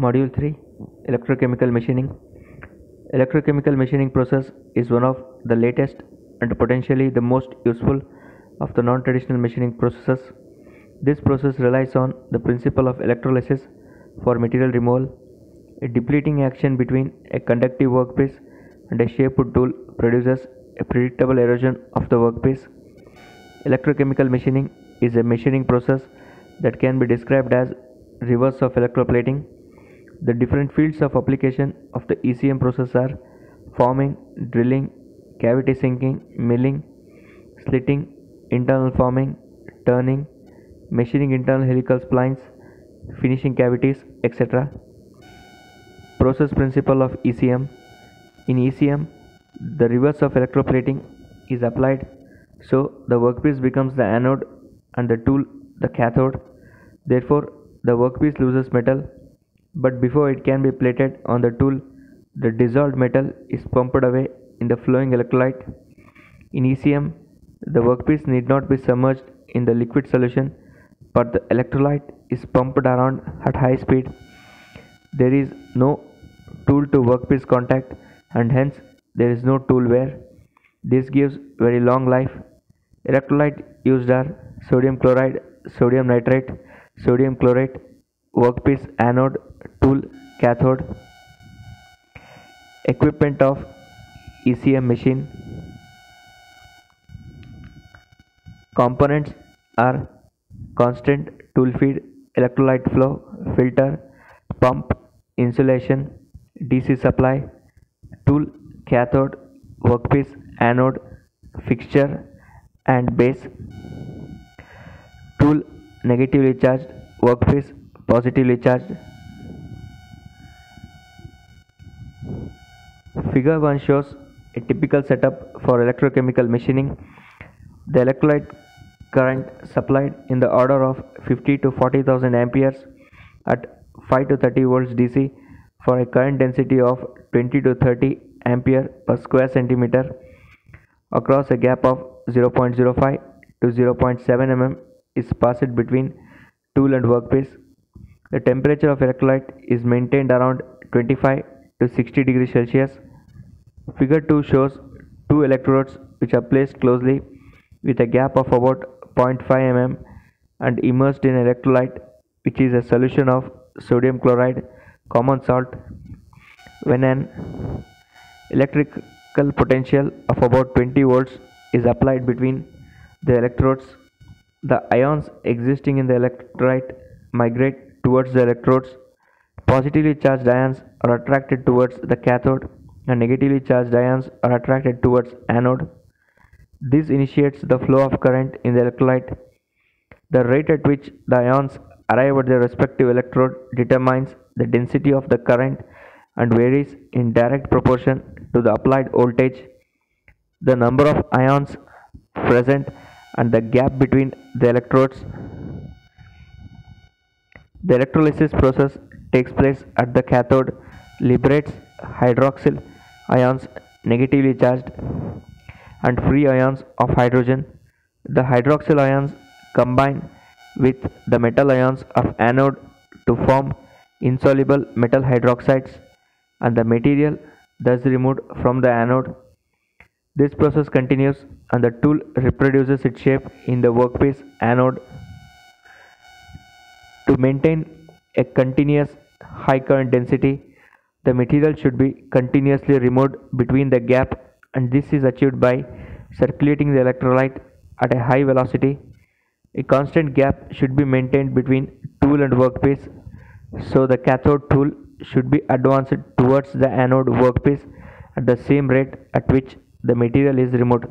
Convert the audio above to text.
Module 3 Electrochemical Machining. Electrochemical machining process is one of the latest and potentially the most useful of the non-traditional machining processes. This process relies on the principle of electrolysis for material removal. A depleting action between a conductive workpiece and a shaped tool produces a predictable erosion of the workpiece. Electrochemical machining is a machining process that can be described as reverse of electroplating. The different fields of application of the ECM process are forming, drilling, cavity sinking, milling, slitting, internal forming, turning, machining internal helical splines, finishing cavities, etc. Process principle of ECM. In ECM, the reverse of electroplating is applied, so the workpiece becomes the anode and the tool the cathode. Therefore, the workpiece loses metal, but before it can be plated on the tool, the dissolved metal is pumped away in the flowing electrolyte. In ECM, the workpiece need not be submerged in the liquid solution, but the electrolyte is pumped around at high speed. There is no tool to workpiece contact, and hence there is no tool wear. This gives very long life. Electrolyte used are sodium chloride, sodium nitrate, sodium chlorate, workpiece anode, tool cathode. Equipment of ECM machine. Components are constant tool feed, electrolyte flow, filter, pump, insulation, DC supply, tool cathode, workpiece anode, fixture and base. Tool negatively charged, workpiece positively charged. Figure 1 shows a typical setup for electrochemical machining. The electrolyte current supplied in the order of 50 to 40,000 amperes at 5 to 30 volts DC for a current density of 20 to 30 ampere per square centimeter across a gap of 0.05 to 0.7 mm is passed between tool and workpiece. The temperature of electrolyte is maintained around 25 to 60 degrees Celsius. Figure 2 shows two electrodes which are placed closely with a gap of about 0.5 mm and immersed in electrolyte, which is a solution of sodium chloride, common salt. When an electrical potential of about 20 volts is applied between the electrodes, the ions existing in the electrolyte migrate towards the electrodes. Positively charged ions are attracted towards the cathode and negatively charged ions are attracted towards anode. This initiates the flow of current in the electrolyte. The rate at which the ions arrive at their respective electrode determines the density of the current and varies in direct proportion to the applied voltage, the number of ions present and the gap between the electrodes. The electrolysis process takes place at the cathode, liberates hydroxyl ions negatively charged and free ions of hydrogen. The hydroxyl ions combine with the metal ions of anode to form insoluble metal hydroxides and the material thus removed from the anode. This process continues and the tool reproduces its shape in the workpiece anode. To maintain a continuous high current density, the material should be continuously removed between the gap, and this is achieved by circulating the electrolyte at a high velocity. A constant gap should be maintained between tool and workpiece, so the cathode tool should be advanced towards the anode workpiece at the same rate at which the material is removed.